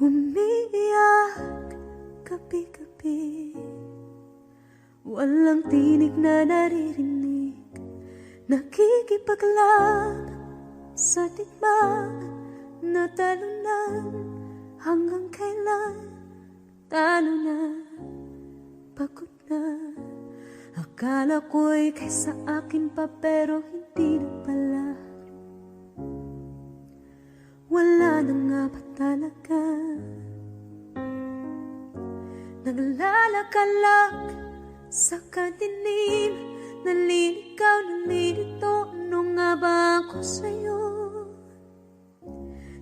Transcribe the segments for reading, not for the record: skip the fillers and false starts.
Umiiyak gabi-gabi, walang tinig na naririnig, nakikipaglaban sa digmaan na talunan. Hanggang kailan talo na, pagod na. Akala ko'y kaysa akin pa, pero hindi na pala. Wala na nga ba talaga? Naglalagalag sa kadilim, naliligaw, nalilito. Ano nga ba ako sa'yo?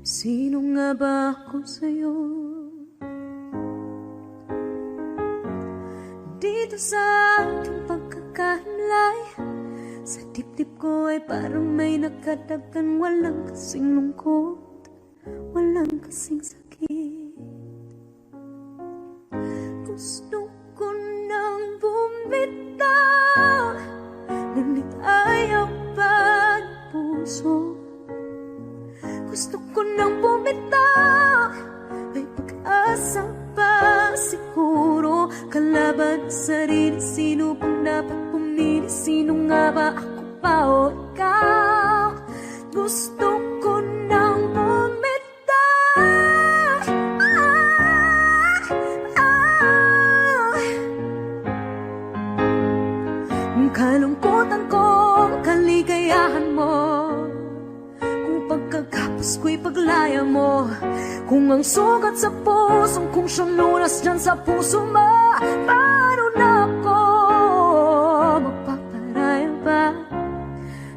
Sino nga ba ako sa'yo? Dito sa aking pagkakahimlay, sa dibdib ko ay parang may nakadagan. Walang kasing lungkot, walang kasing sakit. Gusto ko nang bumitaw, ngunit ayaw pa ng puso. Gusto ko nang bumitaw, may pag-asa pa siguro. Kalaban sa sarili, sino pang dapat pumili? Sino nga ba, ako pa o ikaw? Gusto ko nang bumitaw, kalungkutan ko, kaligayahan mo, kung pagkagapos ko'y paglaya mo, kung ang sugat sa pusong kung siyang lunas dyan sa puso mo. Paano na ako magpaparaya ba?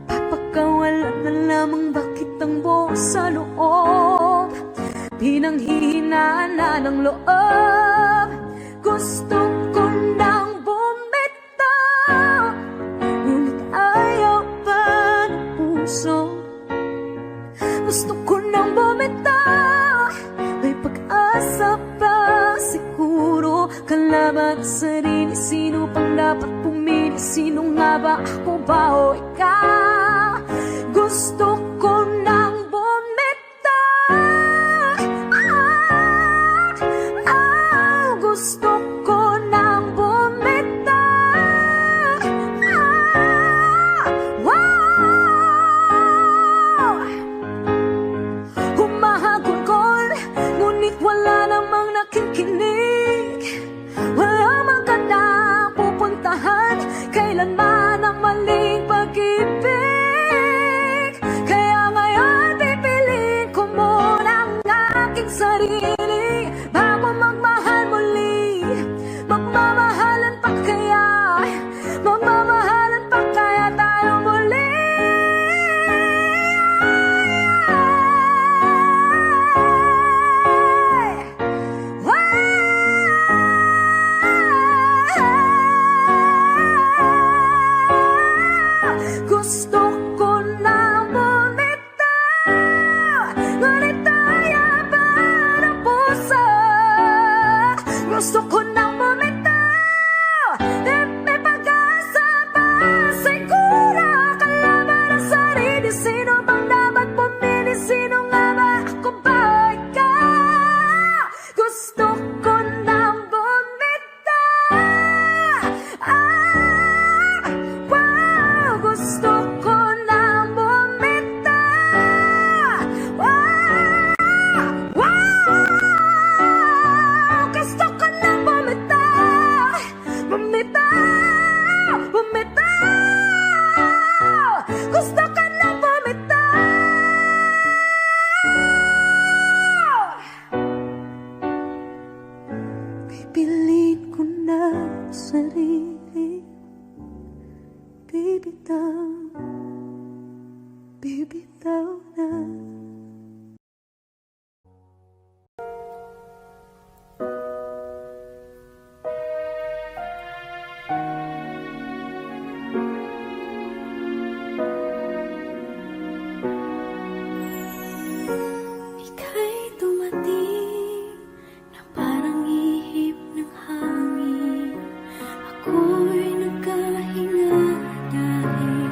Papagkawalan na lamang, bakit ang buo sa loob? Pinanghihinaan na ng loob. Gusto ko nang bumitaw, ngunit ayaw pa ng puso. Gusto ko nang bumitaw, may pag-asa pa siguro. Kalaban sa sarili, sino pang dapat pumili? Sino nga ba, ako ba o ikaw? Gusto ko nang bumitaw, gusto ko nang bumitaw, humahagulgol, ngunit wala namang nakikinig. Walang magandang pupuntahan, kailanman ang maling pag-ibig. Kaya ngayon pipiliin ko muna ang aking sarili, bago magmahal muli. Magmamahalan pa kaya, magmamahalan pa kaya tayo muli? Gusto ko na bumitaw, ngunit ayaw pa ng puso. Gusto ko nang bumitaw, may pag-asa pa siguro. Kalaban ang sarili, sino bang dapat pumili? Sino nga ba, ako ba o ikaw? Gusto ko nang bumitaw, gusto ko nang bumitaw, gusto ko nang bumitaw, bumitaw, bumitaw, gusto ko nang bumitaw. Pipiliin ko na ang sarili, bibitaw, bibitaw na. Ika'y dumating na parang ihip ng hangin. Ako'y nagkahinga dahil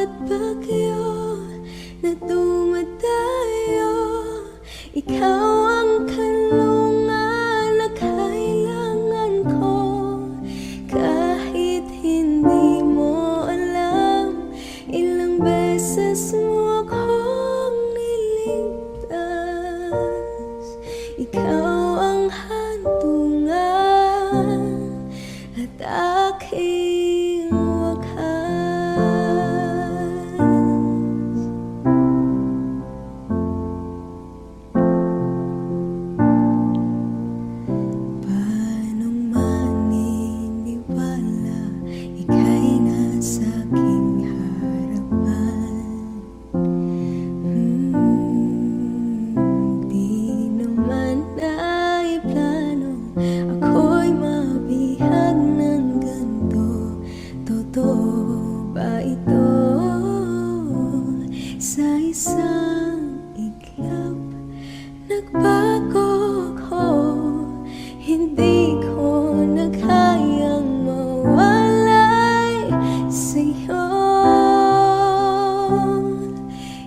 bawat bagyo na dumadayo, ikaw ang kanlungan na kailangan ko. Kahit hindi mo alam, ilang beses mo akong niligtas. Ikaw ang hantungan at aking paanong maniniwala ika'y nasa aking harapan? Di naman naiplano ako'y mabihag ng ganito. Totoo ba ito? Sa isang iglap nagbago ko, hindi ko na kayang mawalay sa'yo.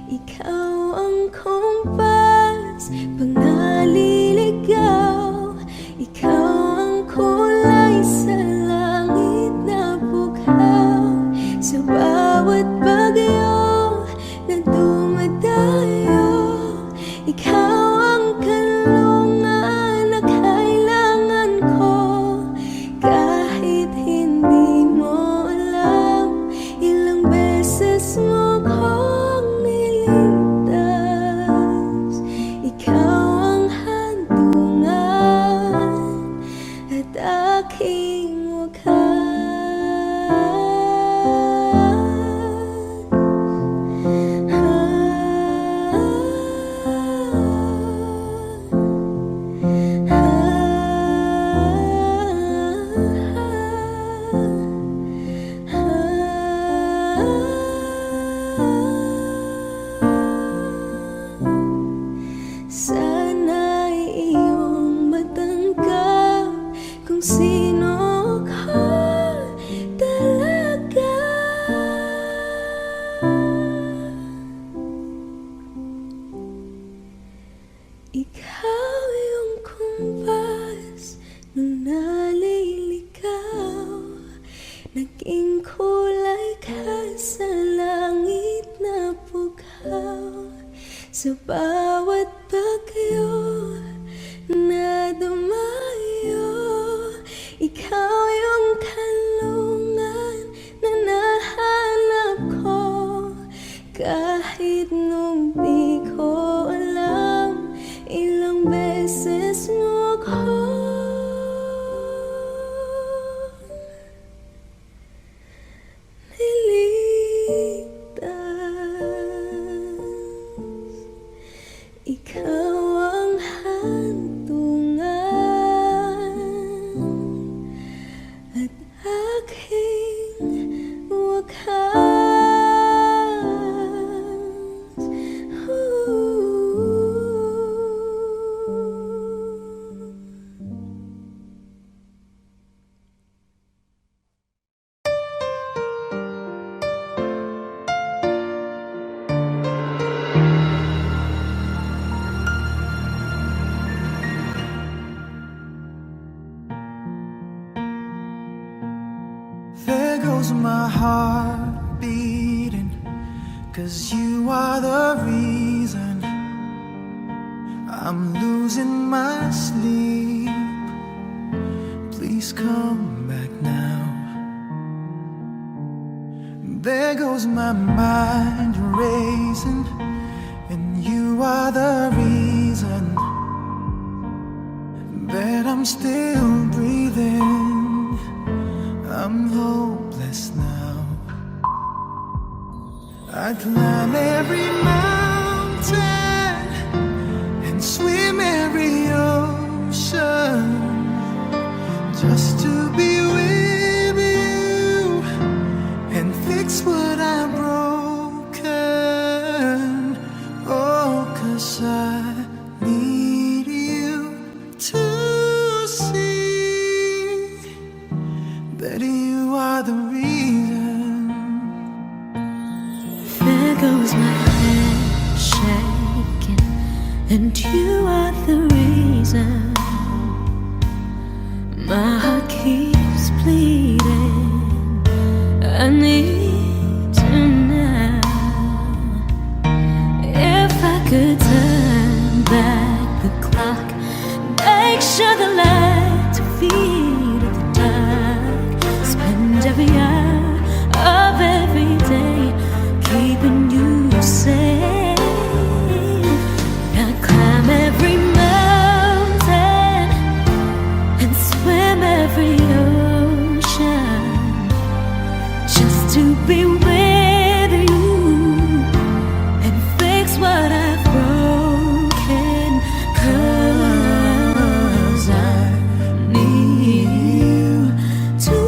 Ikaw ang kompas pag naliligaw, ikaw ang kulay sa langit na bughaw. Sa bawat bagyo na dumadayo, ikaw ang kanlungan na kailangan ko. Kahit hindi mo alam, ilang beses mo akong niligtas. Ikaw ang hantungan at aking wakas. Sana'y iyong matanggap kung sino ka talaga. Ikaw yung kumpas nung naliligaw, naging kulay ka sa langit na bughaw. Sa bawat bagyo na dumayo, ikaw yung kanlungan na nahanap ko. Kahit nung di ko alam, ilang beses mo ako niligtas. Ikaw ang hantungan at aking wakas. There goes my heart beating, 'cause you are the reason I'm losing my sleep. Please come back now. There goes my mind racing, and you are the reason that I'm still breathing. I'm hopeless now. I climb every mountain and swim every ocean just to be with you and fix what I've broken. Oh, 'cause I need you to see that you are the reason goes my head shaking, and you are the reason my heart keeps bleeding. I need you now. If I could turn back the clock, make sure the lights feed the dark, spend every hour of every day keeping you safe. I climb every mountain and swim every ocean just to be with you and fix what I've broken. 'Cause I need you to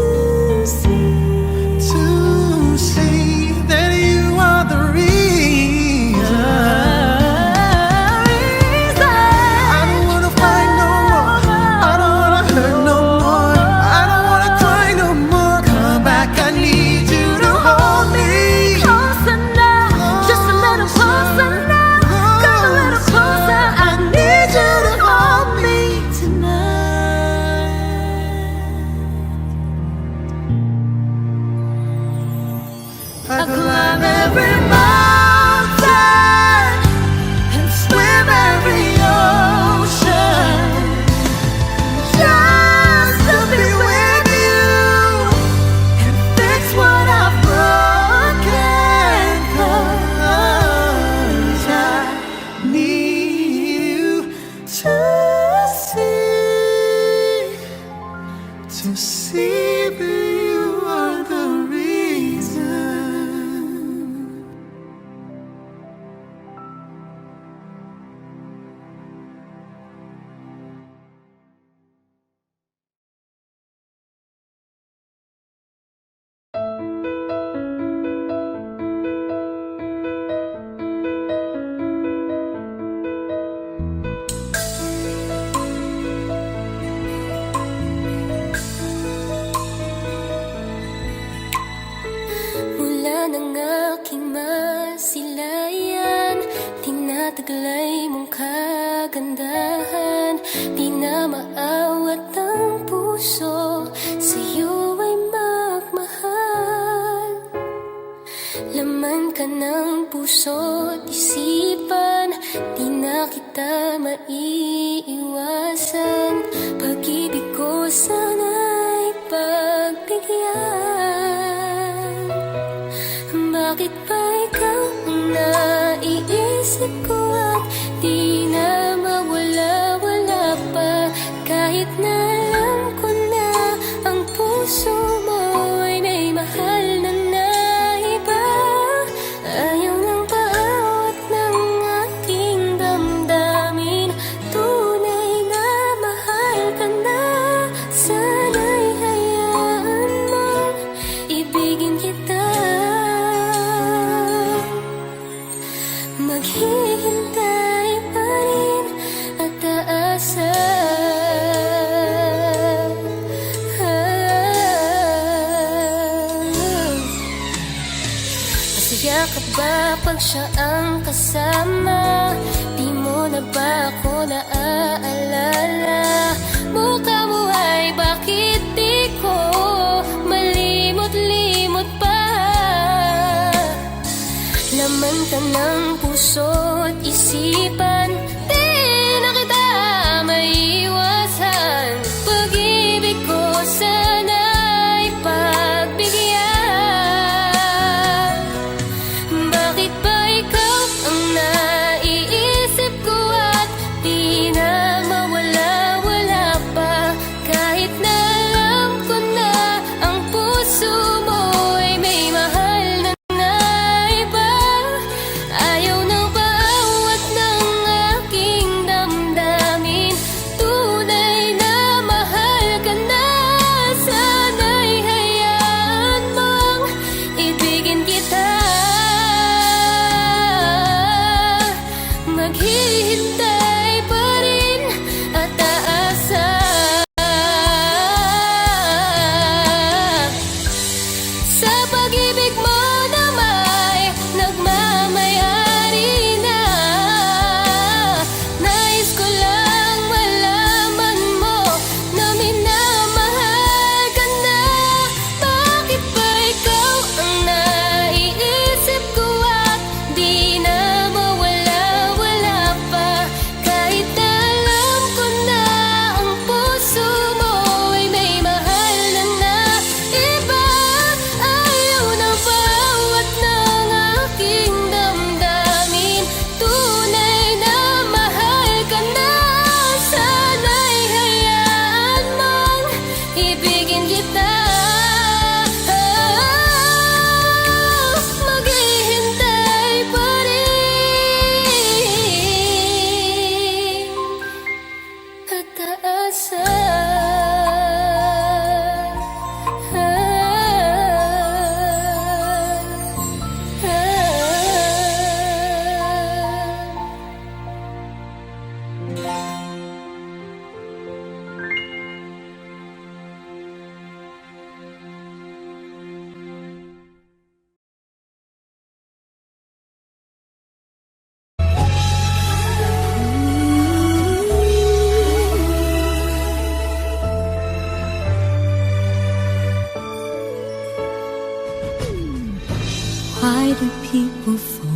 see that you are the reason. I don't wanna fight no more. I don't wanna hurt no more. I don't wanna cry no more. Come back, I need you to hold me. Closer now, just a little closer now. Come a little closer, I need you to hold me tonight. I climb every mountain and swim every ocean just to be with you and fix what I've broken. 'Cause I need you to see that you are the reason. Mula ng aking masilayan, tinataglay mong kagandahan. Di na maawat ang puso, sa'yo ay magmahal. Laman ka ng puso't isipan, di na kita maiiwasan. Pag-ibig ko sana'y pagbigyan. Bakit ba ikaw ang naiisip ko at di na mawala-wala pa? Kahit na alam ko na ang puso mo ay may mahal na iba. Ayaw nang paawat ng aking damdamin, tunay na mahal ka na. Sana'y hayaan mong ibigin kita. Maghihintay pa rin at aasa. Masaya ka ba pag siya ang kasama? Di mo na ba ako naaalala? Mukha mo ay bakit di ko malimot-limot pa? Laman ka ng puso't isipan, di na kita maiiwasan. Pag-ibig ko sana'y pagbigyan. Bakit ba ikaw ang naiisip ko at di na mawala-wala pa? Kahit na alam ko na ang puso mo ay may mahal na iba. Ayaw nang paawat ng aking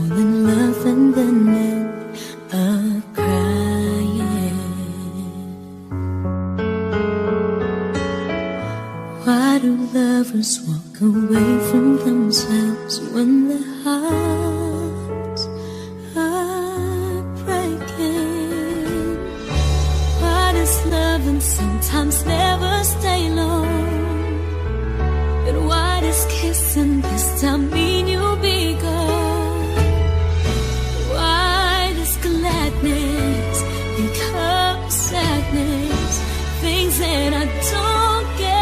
fall in love and then end up crying. Why do lovers walk away from themselves when their hearts are breaking? Why does loving sometimes never stay long? And why does kissing this time mean you'll be gone? Why does gladness become sadness? Things that I don't get.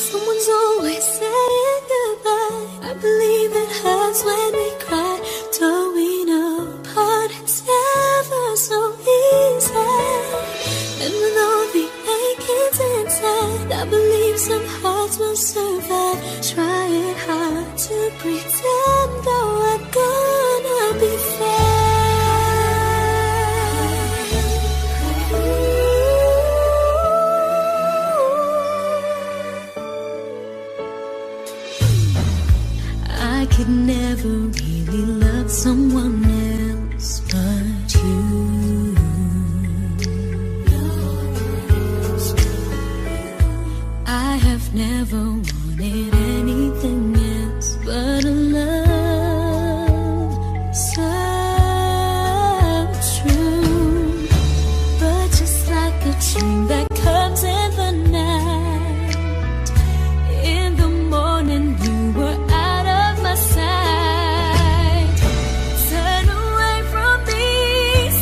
Someone's always saying goodbye. I believe it hurts when we cry. Don't we know part it's never so easy? And with all the achings inside, I believe some hearts will survive. Trying hard to pretend that we're gonna be I could never really love someone else but you. I have never wanted anything else but a love so true. But just like a dream that comes in the night, in the morning you were out of my sight. Turn away from me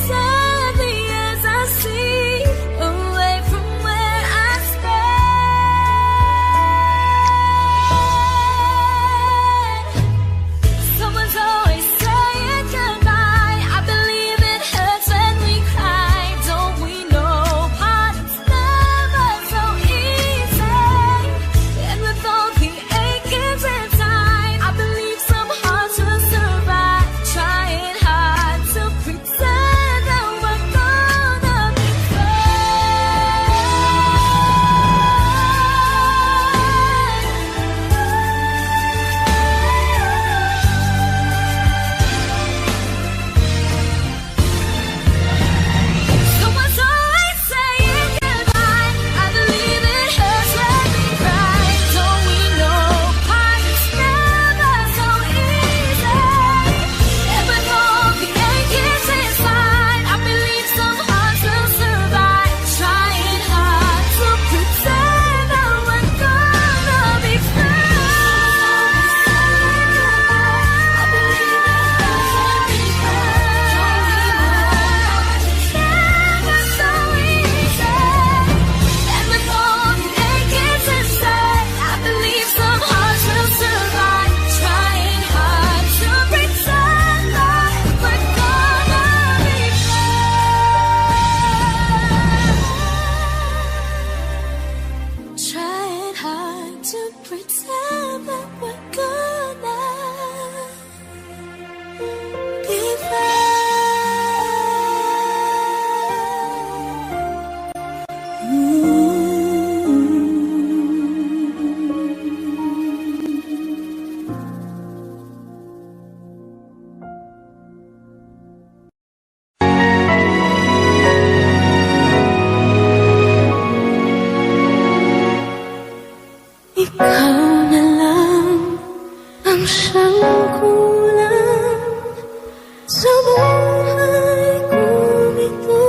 sadly as I see, away from where I stand. Someone's always saying goodbye. I believe it hurts when we cry. Don't we know part it's never so easy? And with all the achings inside, I believe some hearts will survive. Trying hard to pretend that we're gonna be Someone's always saying goodbye. I believe it hurts when we cry. Don't we know part it's never so easy? And with all the achings inside, I believe some hearts will survive. Trying hard to pretend that we're gonna be friends. I believe it hurts when we cry. Never so easy. And with all the achings inside, I believe some hearts will survive. Trying hard to pretend that we're gonna be friends. Trying hard to pretend that we're gonna be Ikaw na lang ang siyang kulang sa buhay kong ito.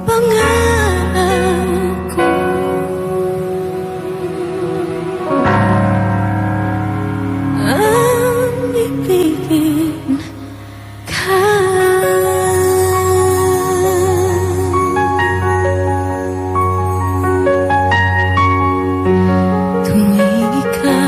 Pangarap ko ang ibigin ka. Tuwing ikaw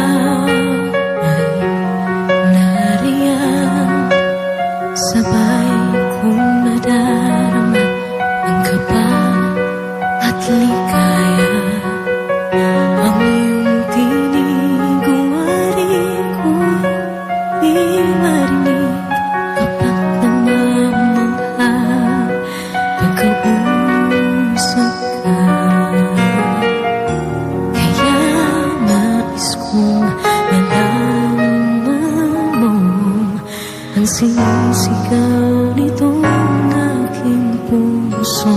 Sinisigaw nitong aking puso,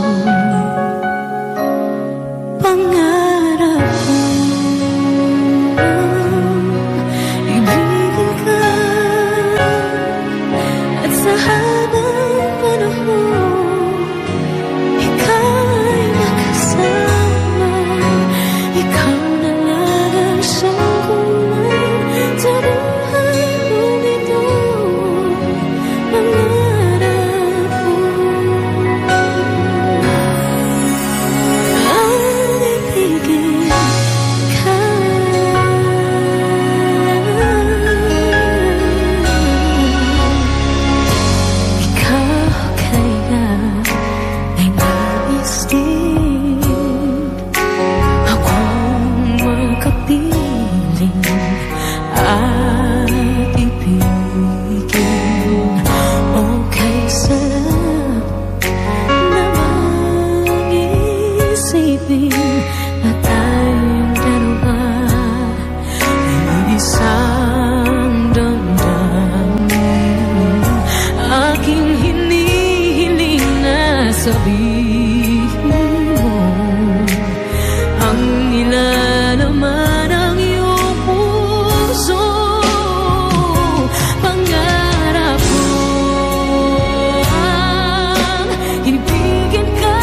pangarap ko ibigin ka, at sa habang panahon ikaw ay makasama. Ikaw na lang ang siyang kulang sa buhay kong ito. Na tayong dalawa ay isang damdamin. Aking hinihiling na sabihin mo ang nilalaman ng iyong puso. Pangarap ko ang ibigin ka,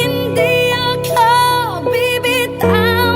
Hindi ako bibitaw.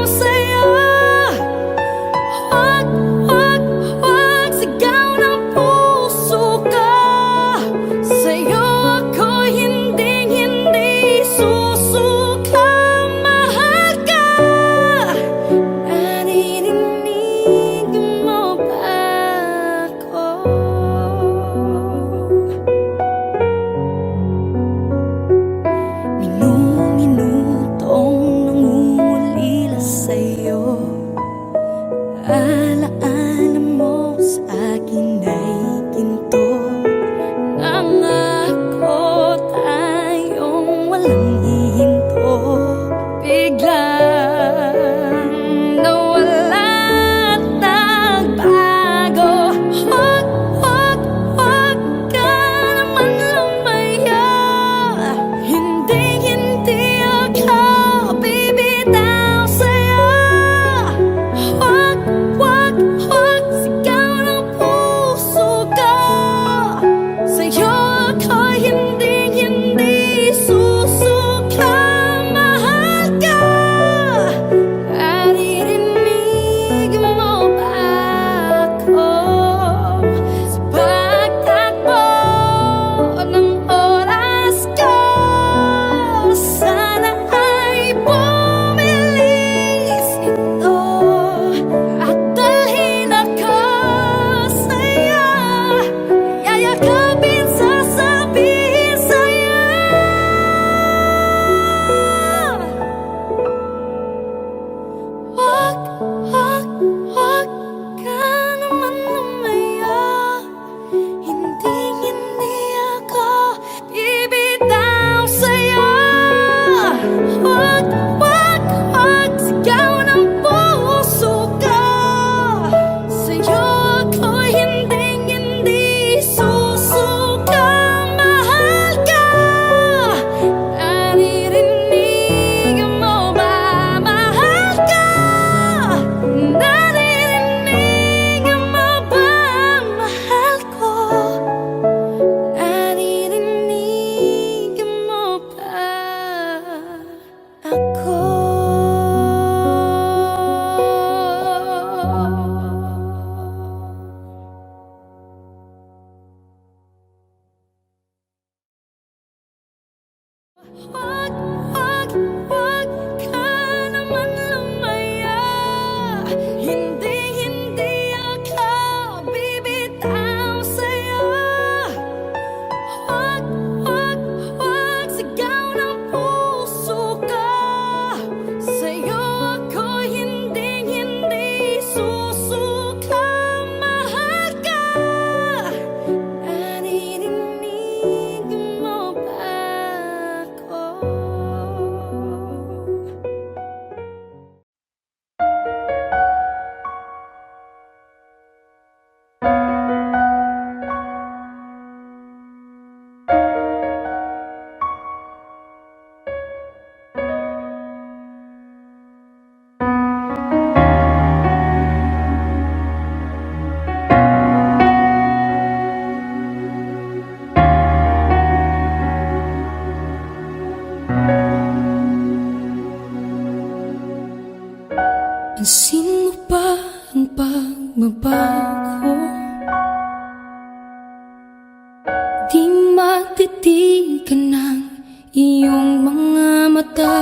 Wag, wag, wag ka naman lumaya. Hindi, hindi ako bibitaw sa'yo. Wag, wag, wag sigaw ng puso ka. Sa'yo ako hindi, hindi susuka. Mahal ka. Naririnig mo ba ako? Pansin mo ba ang pagbabago? Di matitigan ng iyong mga mata.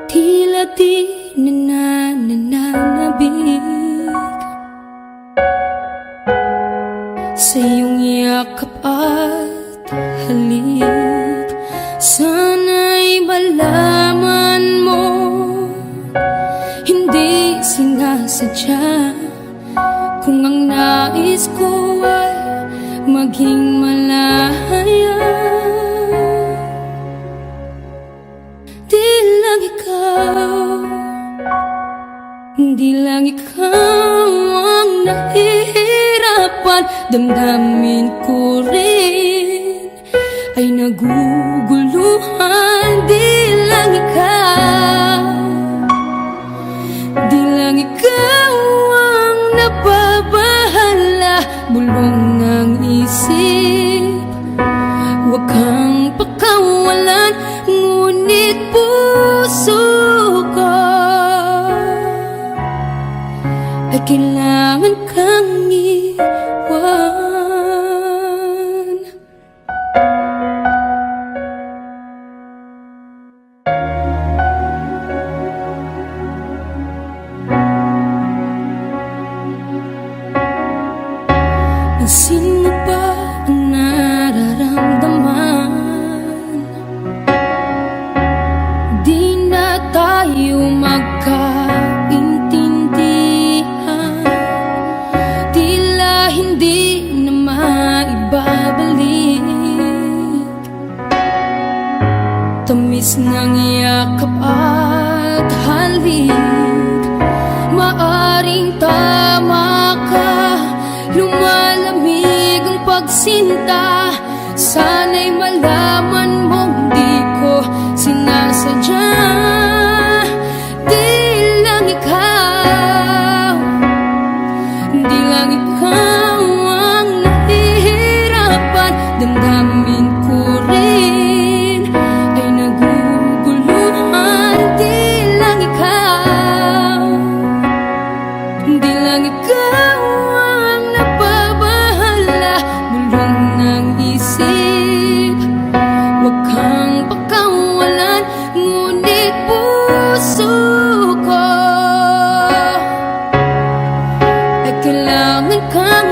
Tila di nananabig sa iyong yakap at halik. Sana'y malaman mo, hindi sinasadya. Kung ang nais ko ay maging malaya, di lang ikaw, di lang ikaw ang nahihirapan. Damdamin ko rin ay naguguluhan. Di lang ikaw, di lang ikaw ang nababahala. Bulong ng isip, huwag kang pakawalan. Ngunit puso ko ay kailangan kang iwan. Pansin mo ba ang nararamdaman? Di na tayo magkaintindihan. Tila hindi na maibabalik tamis ng yakap at halik. Maaring tama ka, lumalamig ang pagsinta. Sana'y malaman mong di ko sinasadya. Di lang ikaw, di lang ikaw ang nahihirapan. Damdamin ko rin ay naguguluhan. Di lang ikaw, di lang ikaw ang nababahala. Bulong ng isip, huwag kang pakawalan. Ngunit puso ko ay kailangan kang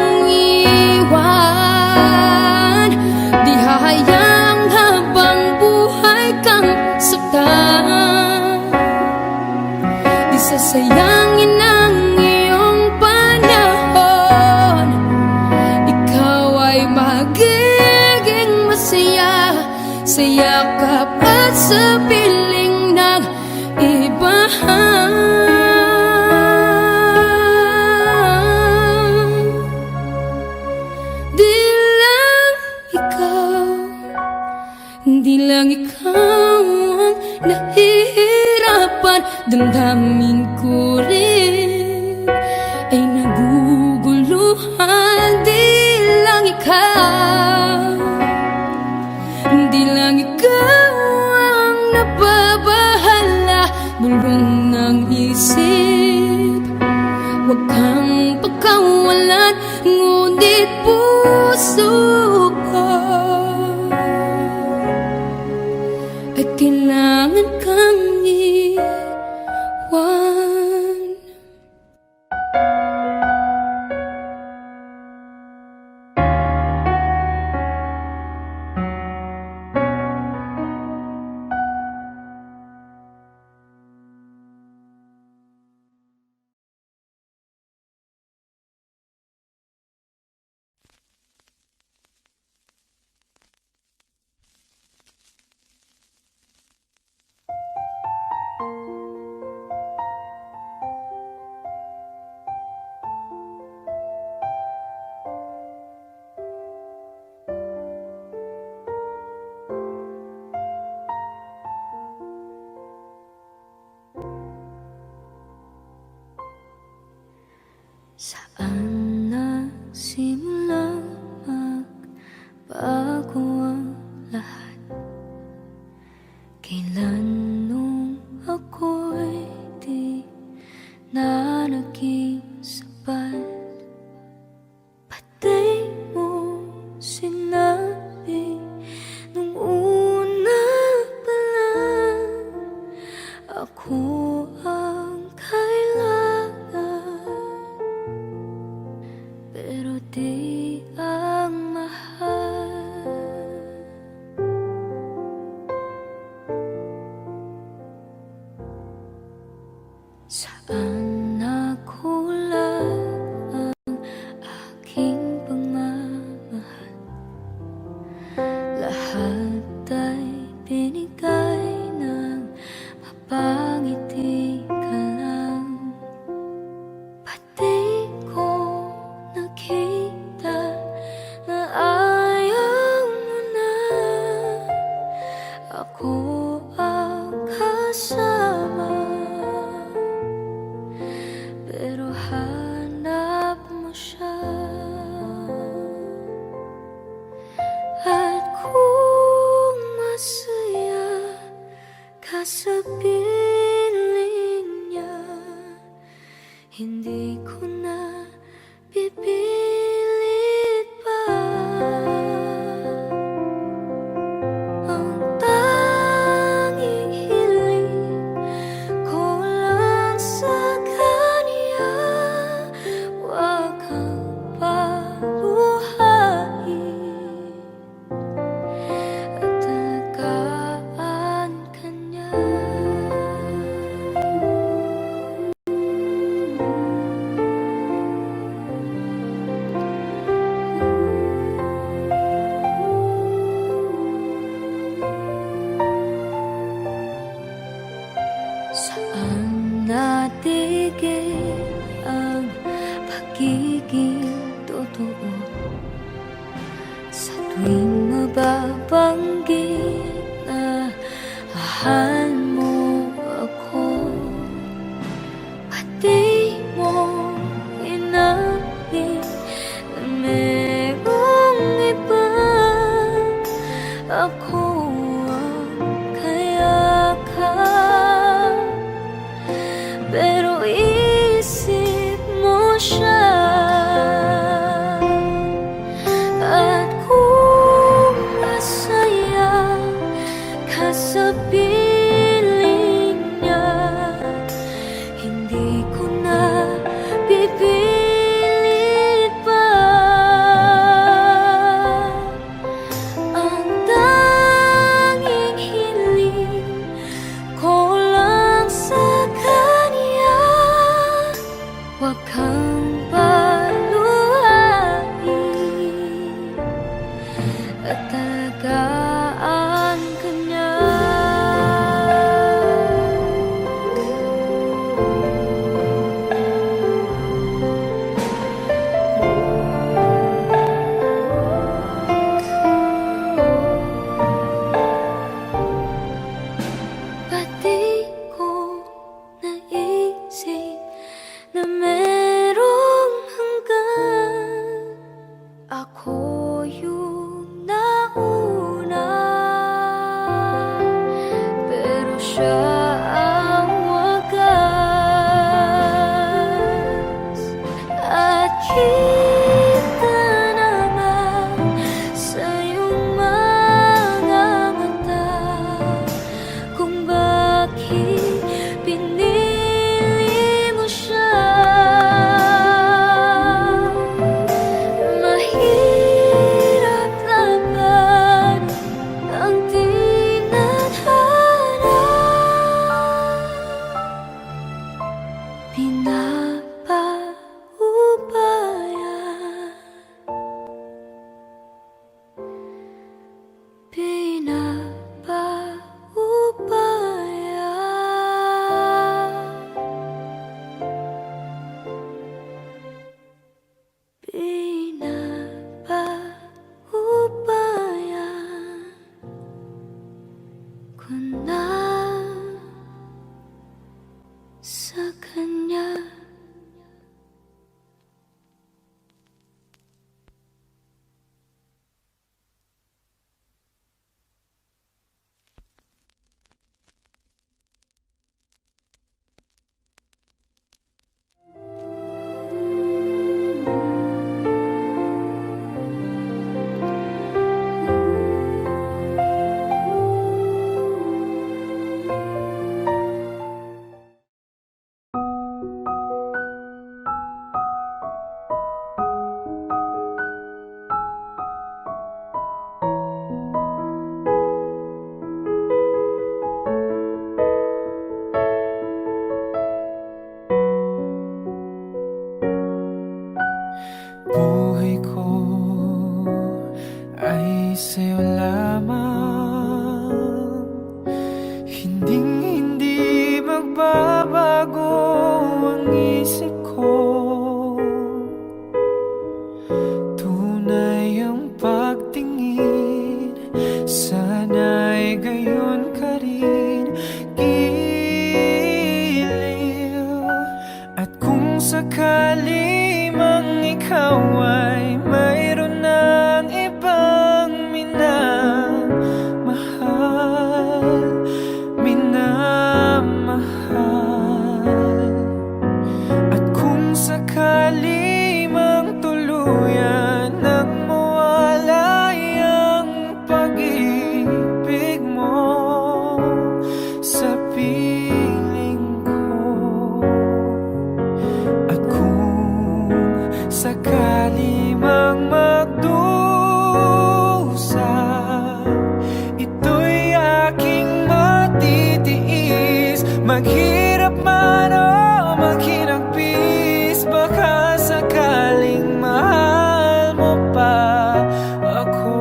iwan. Di hahayang habang buhay kang saktan. Di sasayangin ang iyong panahon. Ikaw ay magiging masaya sa yakap at sa piling ng iba. Di lang ikaw, di lang ikaw ang nahihirapan. Damdamin ko rin ay naguguluhan. Di lang ikaw, di lang ikaw ang nababahala. Bulong ng isip, huwag kang pagkawalan. Ngunit puso ko Saan nagsimulang magbago ang lahat? Kailan nung ako'y di na naging sapat? Pati mo sinabi nung una pa lang ako ang kailangan, pero di ang mahal. Saan nakulang ang aking pagmamahal? Lahat ay binigay ng mapangiti ka lang. Pati ko nakita na ayaw mo na ako ang kasama, pero hanap mo siya. At kung masaya ka sa piling niya, hindi ko na pipilit pa. Ang tanging hiling ko lang sa kanya, huwag kang paluhain at alagaan ka niya. Saan natigil ang pagiging totoo? Sa tuwing mababanggit na mahal mo ako, pati mo inamin na merong iba. Ako ang kayakap, pero isip mo siya. At kung masaya ka sa piling niya, hindi ko na pipilit pa. Ang tanging hiling ko lang sa kanya, huwag kang paluhain at alagaan ka niya. Pati ko naisip na merong hanggan, ako yung nauna, pero siya ang wagas. At kita naman sa iyong mga mata kung bakit pinili mo siya. Mahirap laban ang tinadhana, lamang, hindi magbabago ang isip ko. Tunay ang pagtingin, sana'y gayon ka rin. Giliw, at kung sakali mang ikaw ay mayroon ng ibang minamahal, at kung sakali mang tuluyan nang mawalay ang pag-ibig mo sa piling ko, at kung sakali mang magdusa, ito'y aking matitiis. Maghirap man o maghinagpis, baka sakaling mahal mo pa ako.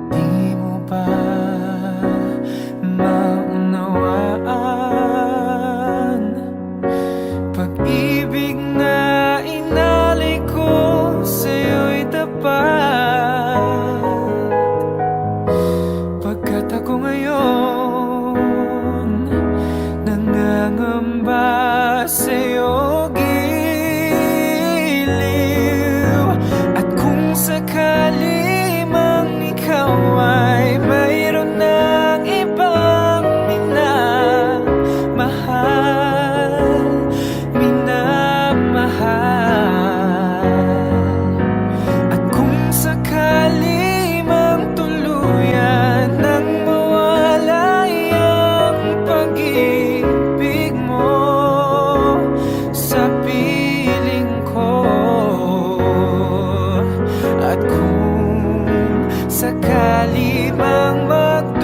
Di mo ba maunawaan, pag-ibig na inalay ko sa'yo'y tapat, pagkat ako ngayon nangangamba sa'yo. Giliw, at kung sakali mang ikaw ay mayroon ng ibang minamahal, at kung sakali mang tuluyan nang mawalay ang pag-ibig mo sa piling ko, at kung sakali mang magdusa,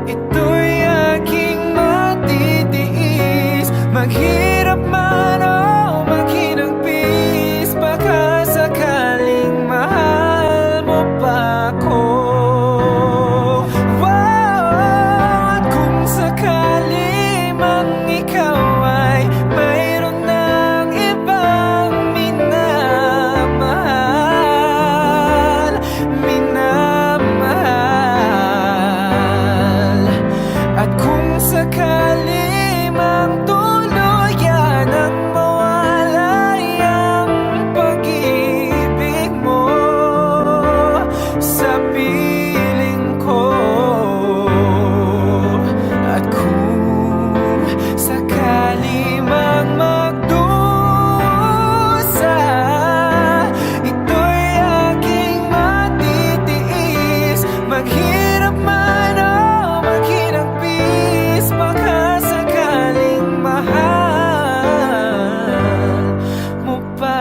ito'y aking matitiis. Maghirap man o maghinagpis, baka sakaling mahal mo pa ako. Wow! At kung sakali mang ikaw ay mayroon ng ibang minamahal, at kung sakali mang tuluyan ang mawalay ang pag-ibig mo sa piling ko, at kung sakali mang magdusa, ito'y aking matitiis. Maghirap man o maghinagpis, baka sakaling mahal mo pa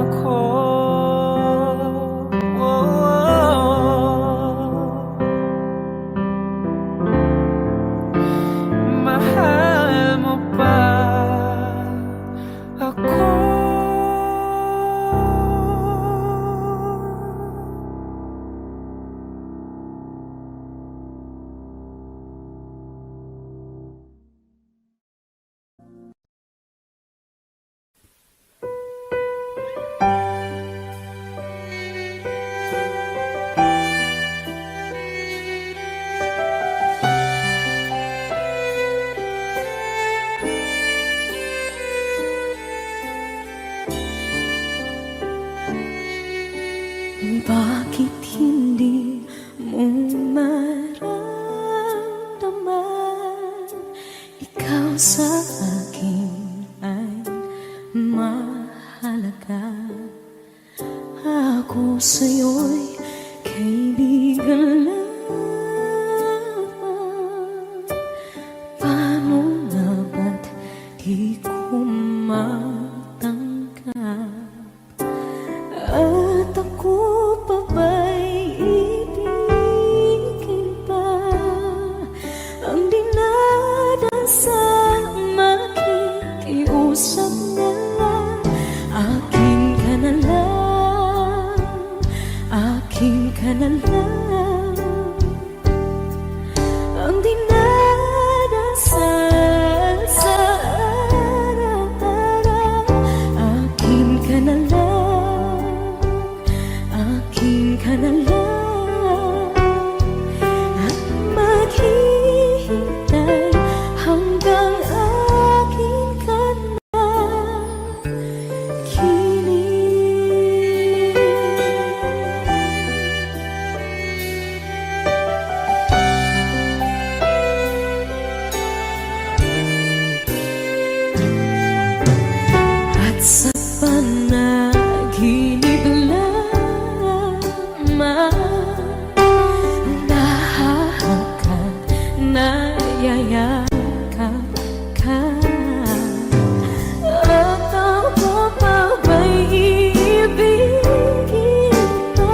ako. Mahal mo pa ako. Bakit hindi mo maramdaman, ikaw sa akin ay mahalaga. Ako sa'yo'y kaibigan lamang. Paano nga ba't di ko matanggap? At ako pa ba'y ibigin pa ang dinadasal makikiulit? Pakiusap na lang, akin ka na lang, akin ka na lang. Ang dinadasal sa araw-araw, akin ka na lang, akin ka na lang. At maghihintay hanggang akin ka na kilig. At sa panaginip lamang, nahahangkan, nayayakap ka. At ako pa ba'y iibigin pa?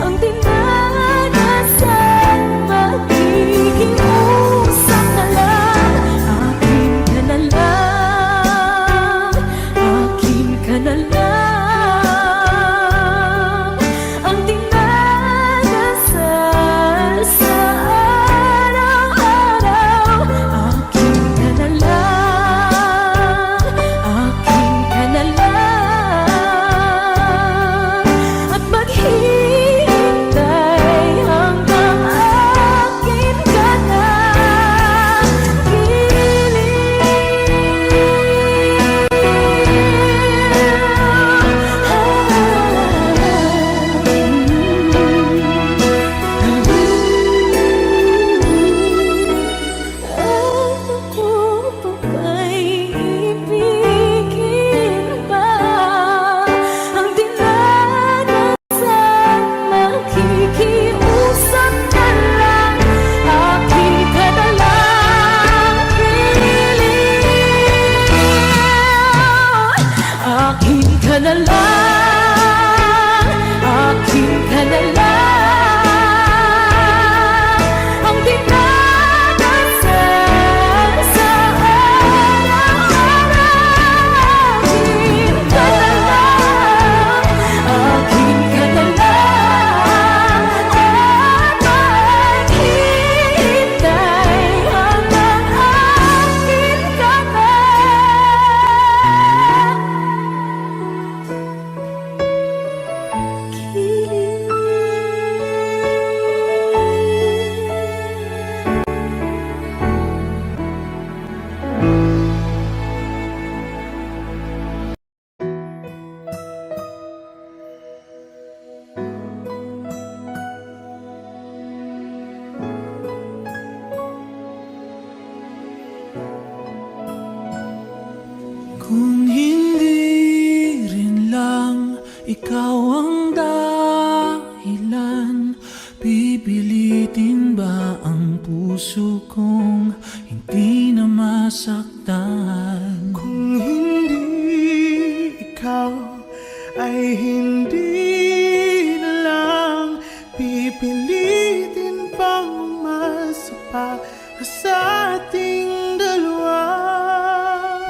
Ang dinadasal, makikiusap na lang, akin ka na lang, akin ka na lang. Ang dinadasal sa araw-araw, akin ka na lang, akin ka na lang. At maghihintay hanggang akin ka na Ako pa ba'y ibigin pa? Ang dinadasal, makikiusap na lang, akin ka na lang kilig. Akin ka na lang, akin ka na lang. Ang dinadasal sa araw-araw, akin ka na lang, akin ka na lang. At maghihintay hanggang akin ka na Kung hindi rin lang ikaw ang dahilan, pipilitin ba ang puso kong hindi na masaktan? Kung hindi ikaw ay hindi na lang, pipilitin bang umasa pa sa ating dalawa?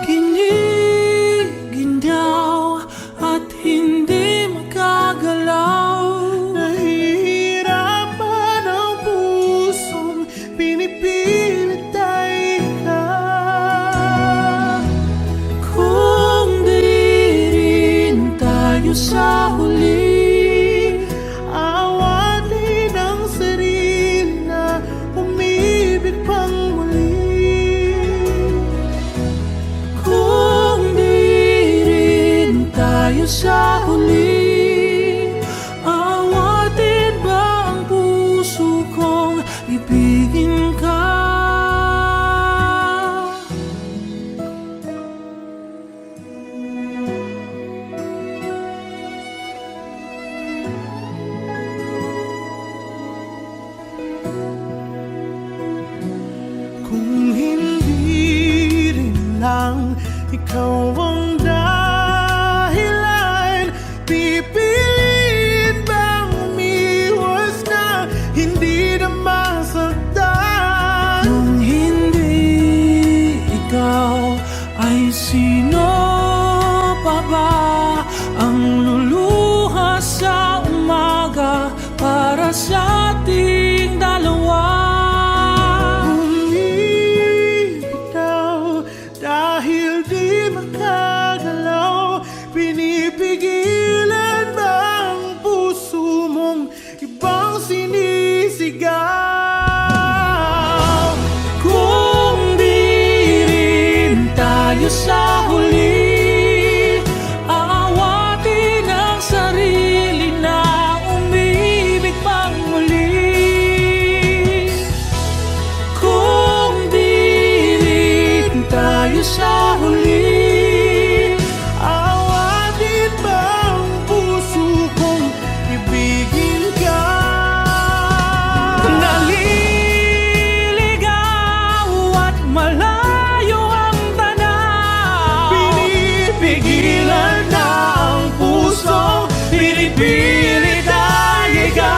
Kinigin daw at hindi makagalaw, nahihirapan ang pusong pinipilit tayo ka. Kung di rin tayo sa huli, awatin ang sarili na umibig pang muli. Kung di rin tayo sa huli, awatin ba ang puso kong ibigin ka? Kung hindi rin lang ikaw ang dahilan, pipiliin bang umiwas na hindi na masaktan? Kung hindi ikaw ay Sino pa ba ang luluha sa umaga para sa ating dalawa? Bumibitaw dahil di makagalaw. Pinipigilan ba ang puso mong ibang sinisigaw? Kung di rin tayo sa huli, aawatin ang sarili na umibig pang muli. Kung di rin tayo sa huli, Awatin ba ang puso kong ibigin ka? naliligaw at malayo ang tanaw. Pinipigilan na ang puso, pinipilit ang ikaw.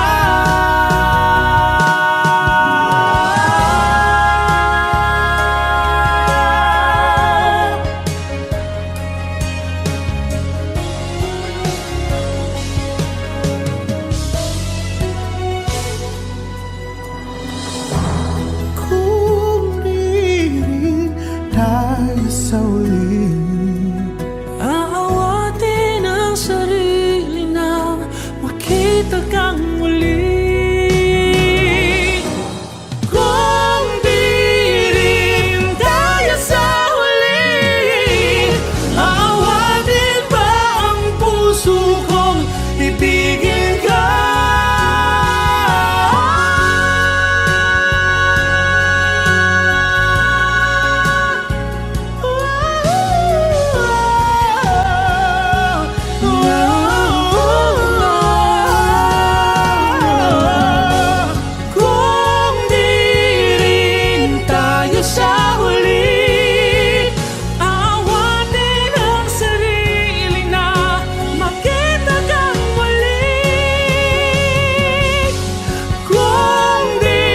Kung di rin tayo sa uli, Aawatin ang sarili na makita kang muli. Kung di rin tayo sa huli, aawatin ba ang puso kong ibigin ka? Kung di rin tayo sa huli, aawatin ang sarili na makita kang muli. Kung di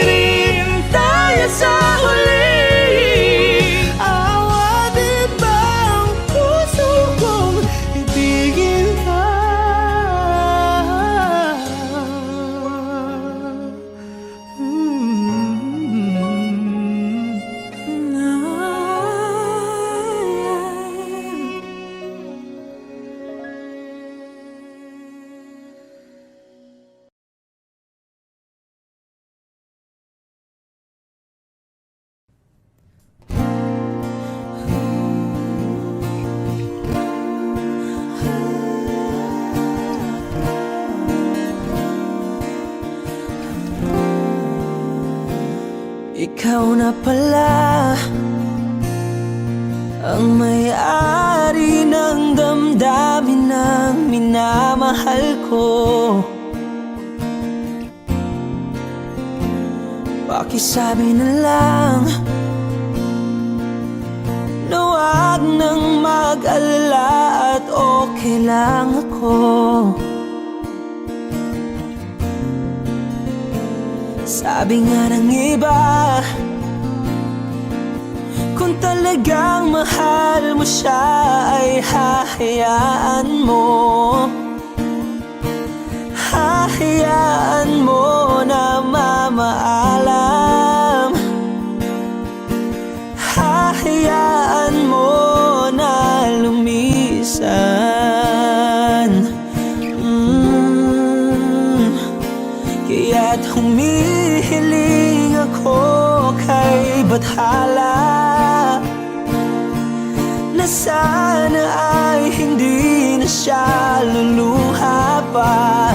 rin tayo sa huli, awatin ba ang puso kong ibigin ka? Ikaw na pala ang may-ari ng damdamin ng minamahal ko. Pakisabi na lang na wag nang mag-alala at okay lang ako. Sabi nga ng iba, kung talagang mahal mo siya ay hahayaan mo. Hahayaan mo na mamaalam. Hahayaan mo na lumisan. Kaya't humihiling ako kay Bathala na sana ay hindi na siya luluha pa,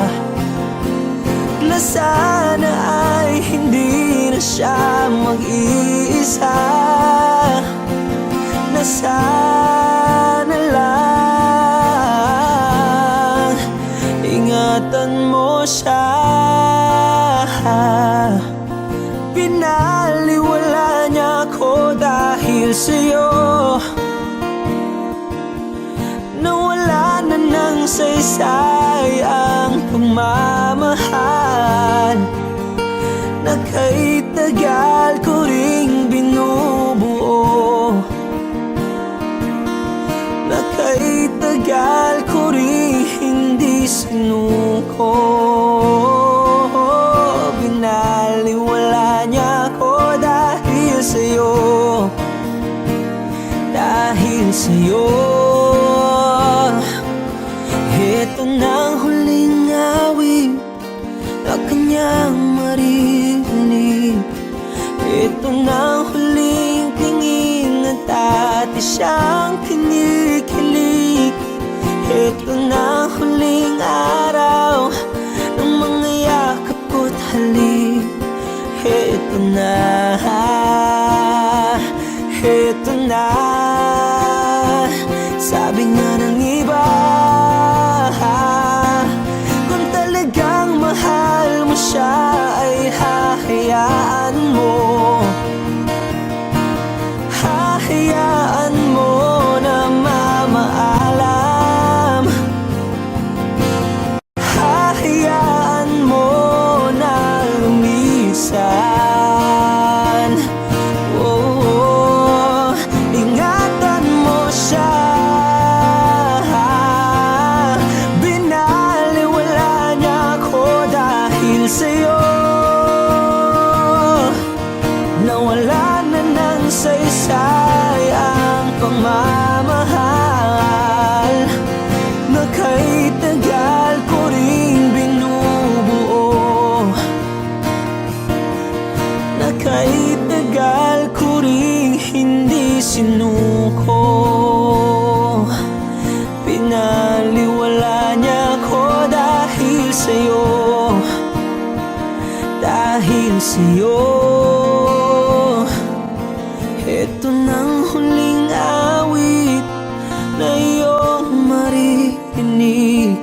na sana ay hindi na siya mag-iisa, na sana lang ingatan mo siya. Pinaliwala niya ako dahil sa'yo, nawala na ng saysay ang pagmamahal na kay tagal ko ring binubuo. tagal ko rin hindi sinuko. Binaliwala niya ako dahil sa'yo, dahil sa'yo. Ito na ang huling awit na kanyang maririnig. Ito na ang huling tingin na dati siyang kinikilig. Ito na ang huling araw ng mga yakap ko't halik. Ito na, ito na. Sabi nga ng iba, kung talagang mahal mo siya ay hahayaan mo. Hahayaan mo na mamaalam. Hahayaan mo na lumisan. Oh, ingatan mo siya. Binaliwala niya ako dahil sa'yo. Nawala na ng saysay ang pagmamahal na kay tagal ko ring binubuo, na kay tagal ko ring hindi sinuko. Pinaliwala niya ako dahil sa'yo, dahil sa'yo. Ito nang huling awit na iyong maririnig.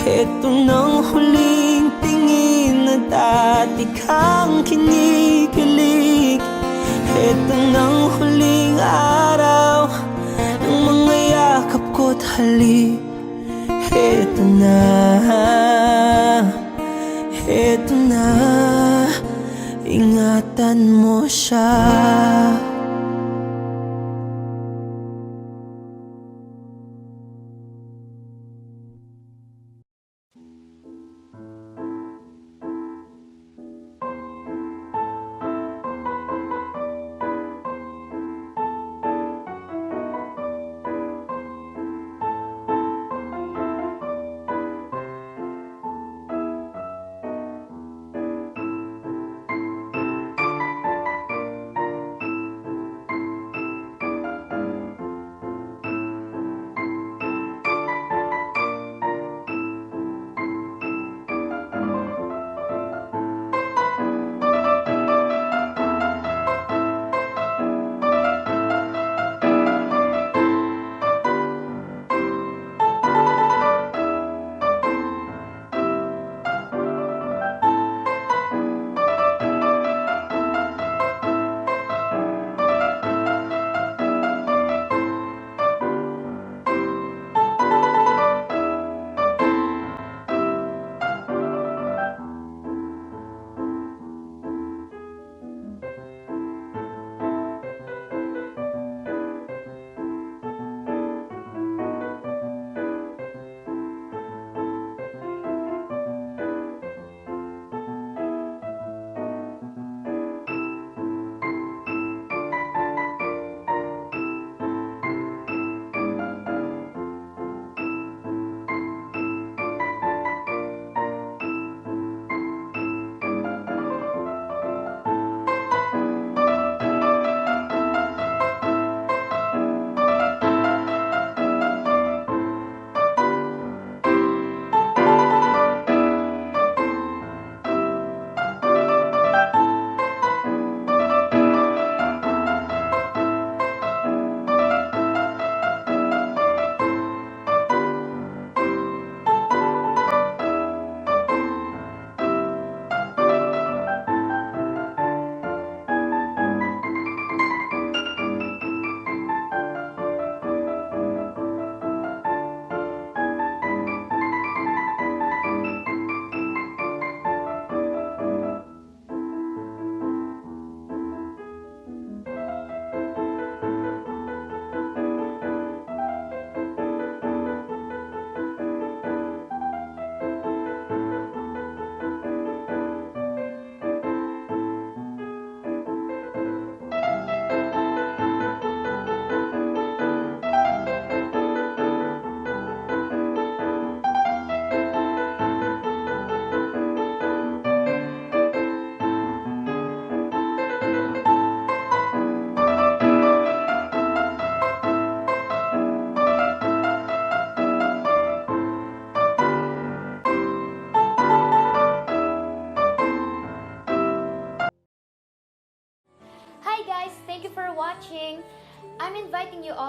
Ito nang huling tingin na dati kang kinikilig. Ito nang huling araw ng mga yakap ko't halik. Ito na, ito na. Ingatan mo siya.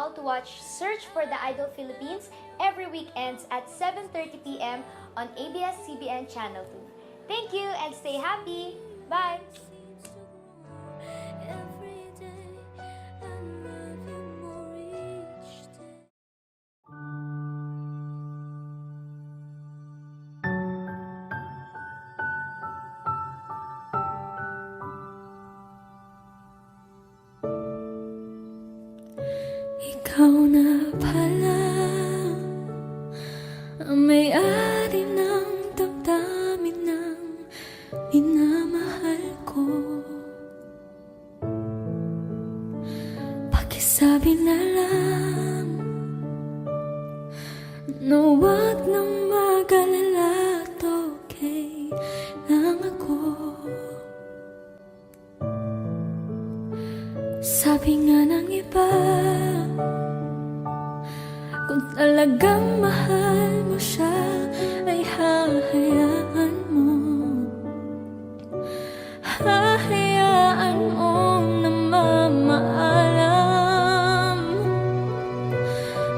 all to watch Search for the Idol Philippines every weekends at 7:30 p.m. on ABS-CBN Channel 2. Thank you and stay happy! Bye! Every day I love you more each day. Ikaw na pala ang may-ari ng damdamin ng minamahal ko. Pakisabi na lang na huwag nang mag-alala at okay lang ako. Sabi nga ng iba, kung talagang mahal mo siya, ay hahayaan mo. Hahayaan mong namamaalam.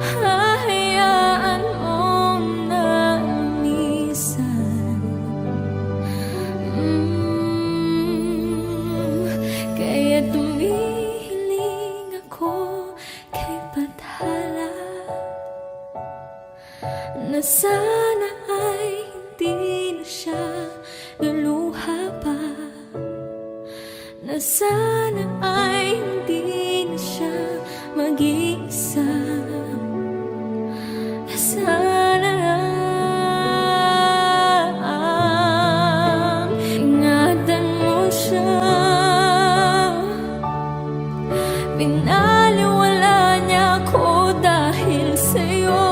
Hahayaan mong namisan. Kaya tumihiling ako kay Bathala na sana ay hindi na siya luluha pa, na sana ay hindi na siya mag-iisa, na sana lang ingatan mo siya. Pinaliwala niya ako dahil sa'yo.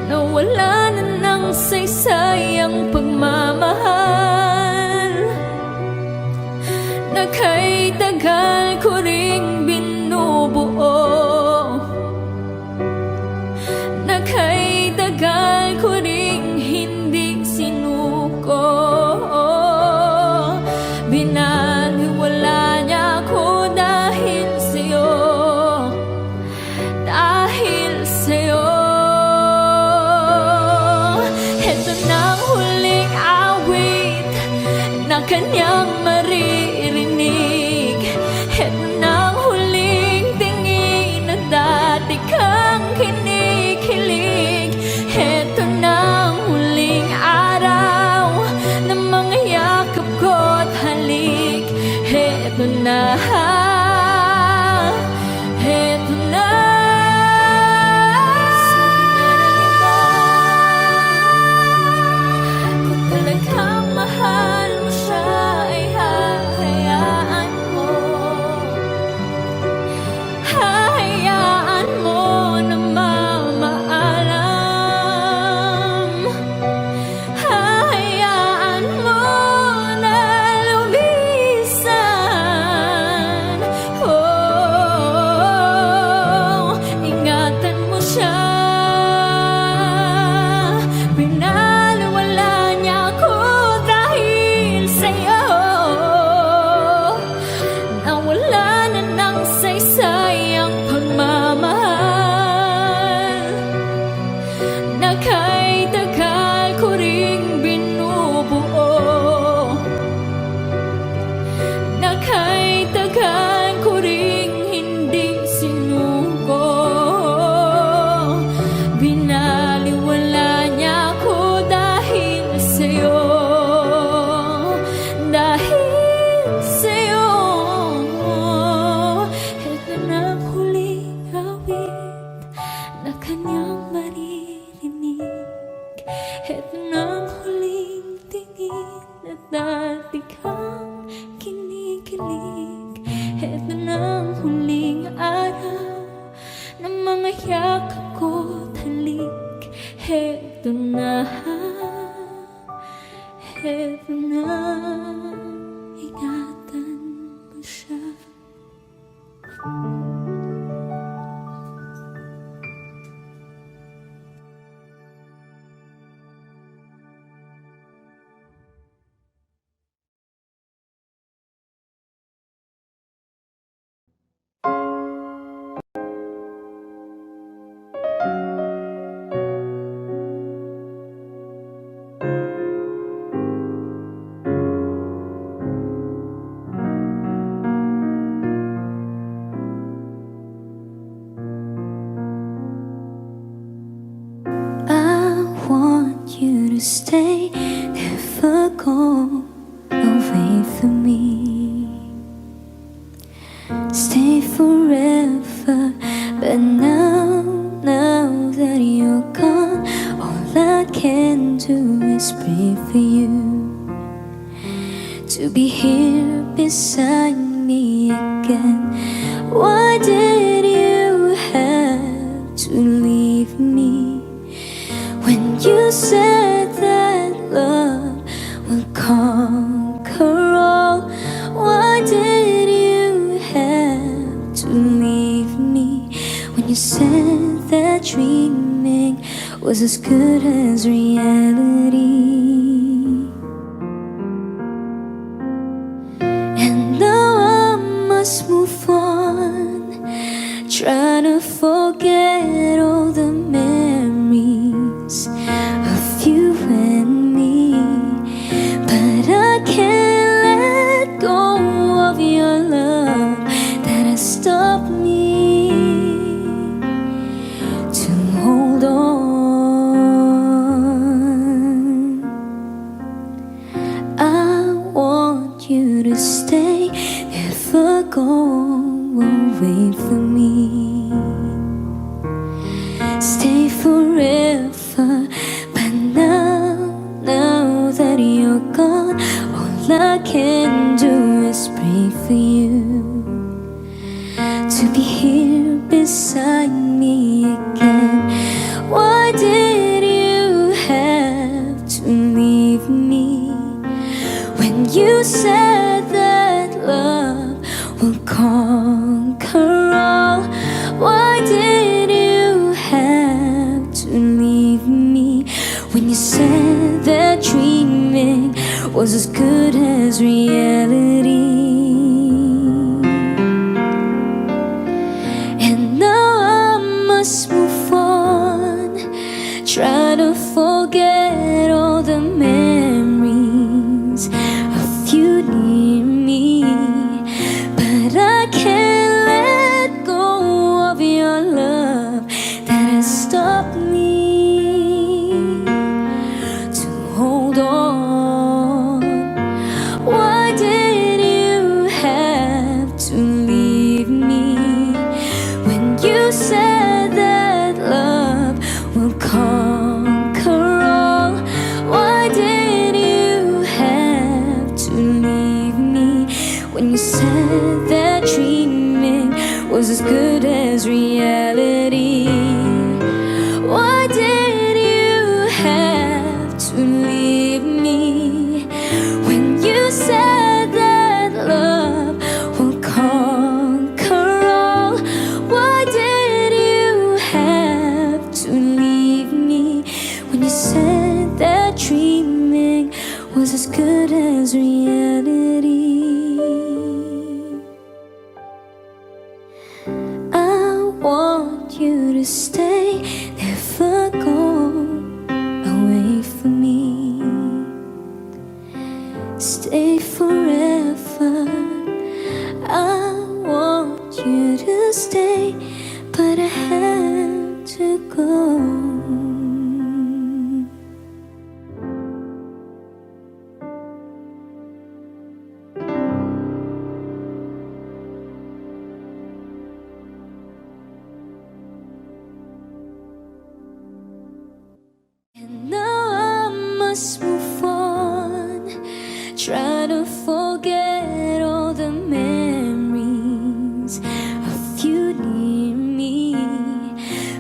Nawala na ng saysay ang pagmamahal na kay tagal ko ring binubuo, na kay tagal ko ring hindi sinuko. Binaliwala niya ako dahil sa'yo, dahil sa'yo. Ito na ang huling awit na kanyang maririnig. Ito na ang huling tingin na dati kang kinikilig. Ito na ang huling araw na mga yakap ko't halik. Ito na, ito na. Kung talagang mahal mo siya, ay hahayaan mo. Hahayaan mo na mamaalam. Hahayaan mo na lumisan. Oh, ingatan mo siya. Pinaliwala niya ako dahil sa'yo. Nawala na ng saysay ang pagmamahal na kay tagal ko ring binubuo, na kay tagal ko ring hindi sinuko. Binaliwala niya ako dahil sa'yo, dahil sa'yo. Ito na ang huling awit na kanyang maririnig. Ito na ang huling tingin na dati kang kinikilig. Ito na ang huling araw na mga yakap ko't halik. Ito na, ito na, ingatan mo siya. to stay, never go away from me. Stay forever, but now that you're gone, all I can do is pray for you to be here beside me again. Why did you have to leave me when you said that love will conquer all? Why did you have to leave me when you said that dreaming was as good as reality? And now I must move on, trying to forget all the memories of you and me. But I can't let go of your love that has stopped me to hold on. I want you to stay, never go away from me. Stay forever, but now that you're gone, all I can do is pray for you to be here beside me again. Why did you have to leave me when you said that love will conquer all? Why did you have to leave me when you said that dreaming was as good as reality? And now I must move on, try to forget all the memories of you near me. But I can't let go of your love that has stopped me to hold on. Why did you have to leave me when you said that love will conquer all? Why did you have to leave me when you said that dreaming was as good as reality? Why did you have to leave me when you said that love will conquer all? Why did you have to leave me when you said that dreaming was as good as reality? I want you to stay, never go away from me. Stay forever. I want you to stay, but I have to go. And now I must move on, try to forget all the memories of you near me.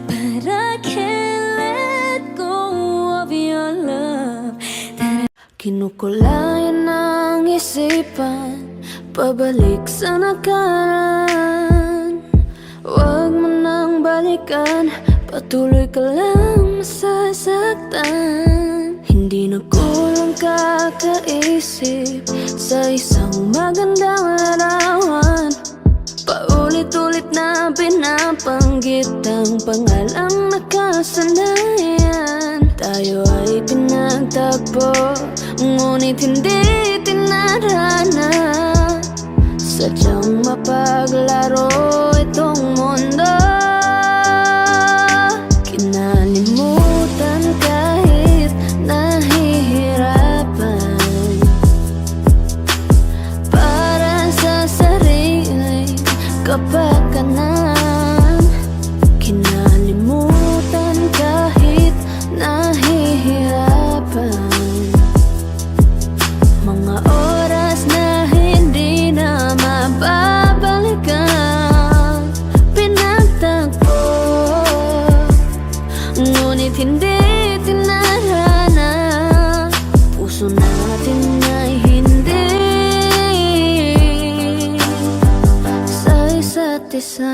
But I can't let go of your love that Kinukulayan ng isipan, pabalik sa nakaraan. Huwag mo nang balikan, patuloy ka lang masasaktan. Hindi na kulang kakaisip sa isang magandang larawan. Paulit-ulit na pinapanggit ang pangalang nakasanayan. Tayo ay pinagtagpo, ngunit hindi tinarana. Sadyang mapaglaro itong mundo. Kinalimutan kahit na kasalanan. Kinalimutan kahit nahihirapan. Mga oras na hindi na mababalikan. Pinagtagpo, ngunit hindi tinarana. Puso natin ay hindi sa isa't isa.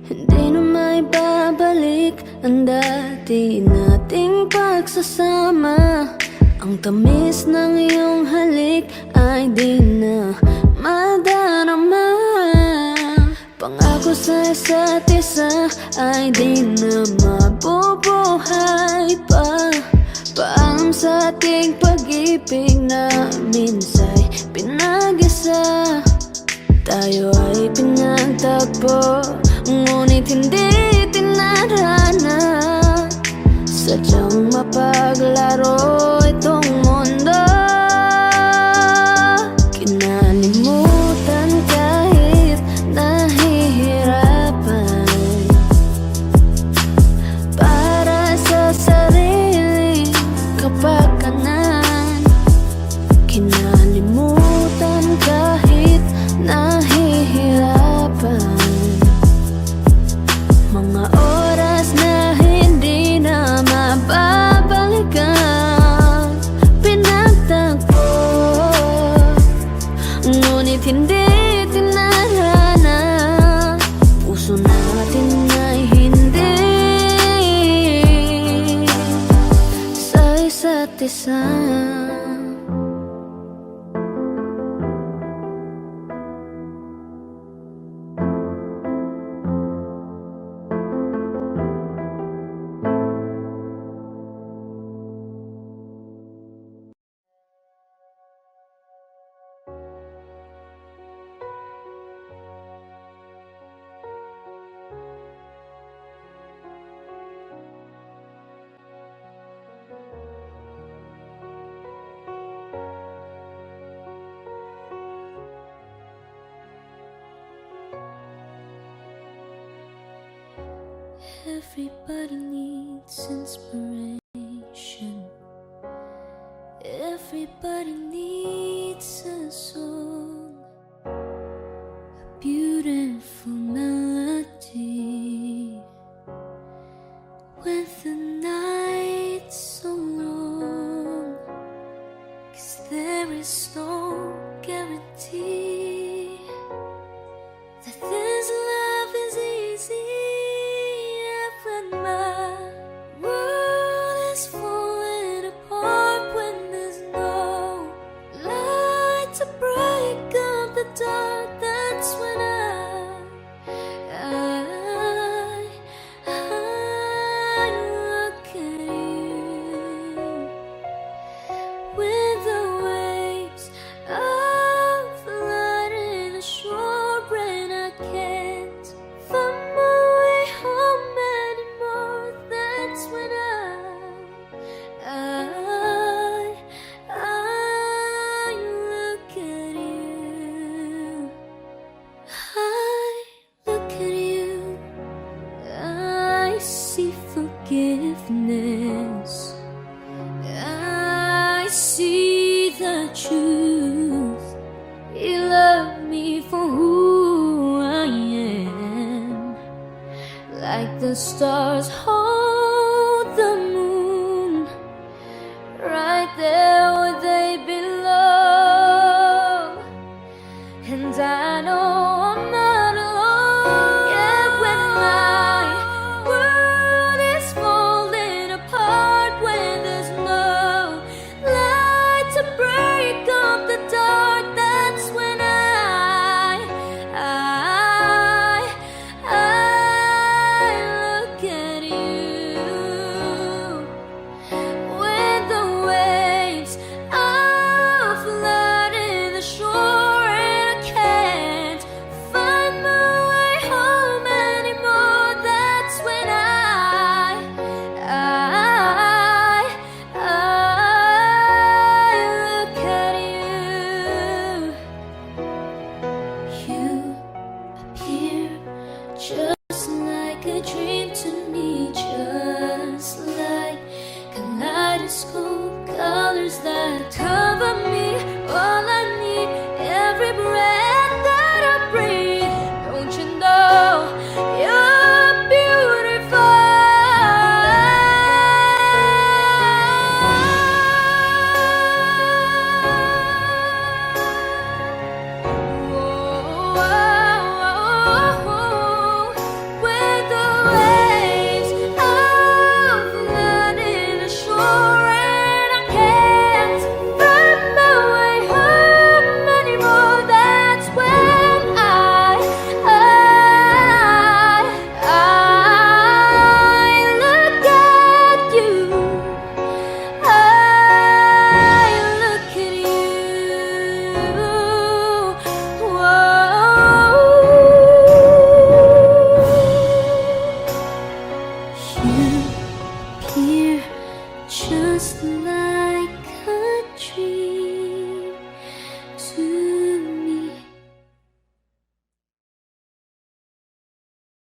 Hindi na may babalik ang dati nating pagsasama. Ang tamis ng iyong halik ay di na madarama. Pangako sa isa't isa ay di na mabubuhay pa. Paalam sa ating pag-ibig na minsa'y pinag-isa. Tayo ay pinagtagpo, ngunit hindi tinarana. Sadyang mapaglaro itong mundo. Kinalimutan kahit nahihirapan. Para sa sariling kapakanan. Kinalimutan kahit nahihirapan. Mga oras na hindi na mababalikan. Pinagtagpo, ngunit hindi tinarana. Puso natin ay hindi sa isa't isa. Everybody needs inspiration. Everybody needs a song, a beautiful melody. When the night's so long, 'cause there is no guarantee that this love is easy. When my world is falling apart, when there's no light to break up the dark, that's when I look at you. With the waves of light in the shore, and I can't find my way home anymore. That's when I look at you. I look at you. I see forgiveness. I see the truth. You love me for who I am. Like the stars hold the moon, right there where they belong. And I know I'm not alone. Yeah, when my world is falling apart, when there's no light to break up the dark, that's when I look at you. like a dream.